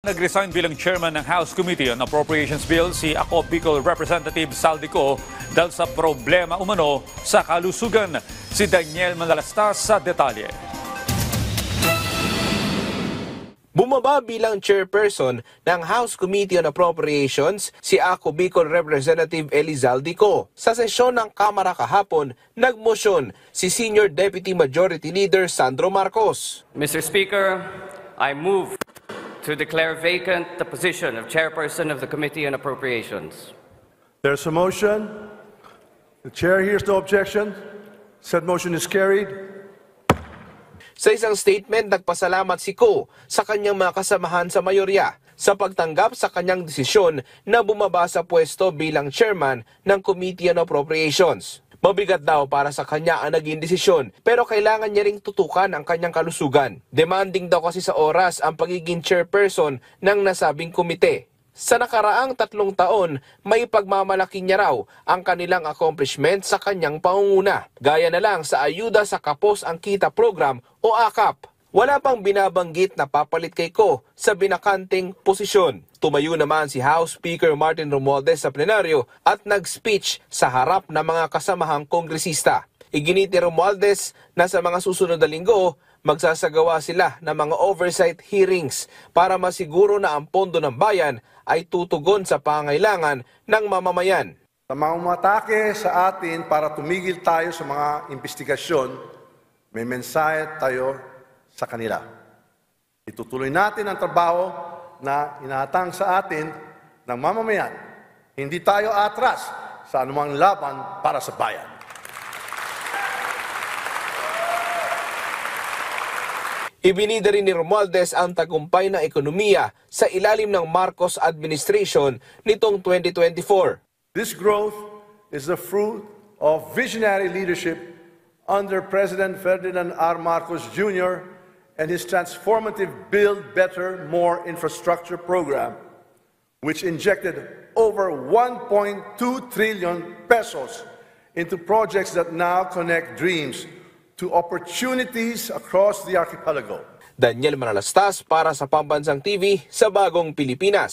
Nag-resign bilang chairman ng House Committee on Appropriations Bill si Ako Bicol Representative Saldico dahil sa problema umano sa kalusugan. Si Daniel Manalastas sa detalye. Bumaba bilang chairperson ng House Committee on Appropriations si Ako Bicol Representative Elizaldico. Sa sesyon ng Kamara kahapon, nagmosyon si Senior Deputy Majority Leader Sandro Marcos. Mr. Speaker, I move to declare vacant the position of chairperson of the Committee on Appropriations. There's a motion. The chair hears no objection. Said motion is carried. Sa isang statement, nagpasalamat si Ko sa kanyang mga kasamahan sa mayorya sa pagtanggap sa kanyang desisyon na bumaba sa pwesto bilang chairman ng Committee on Appropriations. Mabigat daw para sa kanya ang naging desisyon pero kailangan niya ring tutukan ang kanyang kalusugan. Demanding daw kasi sa oras ang pagiging chairperson ng nasabing komite. Sa nakaraang 3 taon, may pagmamalaki niya raw ang kanilang accomplishment sa kanyang pangunguna. Gaya na lang sa Ayuda sa Kapos ang Kita Program o AKAP. Wala pang binabanggit na papalit kay Ko sa binakanting posisyon. Tumayo naman si House Speaker Martin Romualdez sa plenaryo at nag-speech sa harap ng mga kasamahang kongresista. Iginit ni Romualdez na sa mga susunod na linggo, magsasagawa sila ng mga oversight hearings para masiguro na ang pondo ng bayan ay tutugon sa pangailangan ng mamamayan. Sa mga umatake sa atin para tumigil tayo sa mga investigasyon, may mensahe tayo sa kanila. Itutuloy natin ang trabaho na inaatang sa atin ng mamamayan. Hindi tayo atras sa anumang laban para sa bayan. Ibinida rin ni Romualdez ang tagumpay ng ekonomiya sa ilalim ng Marcos administration nitong 2024. This growth is the fruit of visionary leadership under President Ferdinand R. Marcos Jr. and his transformative Build Better, More infrastructure program, which injected over 1.2 trillion pesos into projects that now connect dreams to opportunities across the archipelago. Daniel Manalastas para sa Pambansang TV sa Bagong Pilipinas.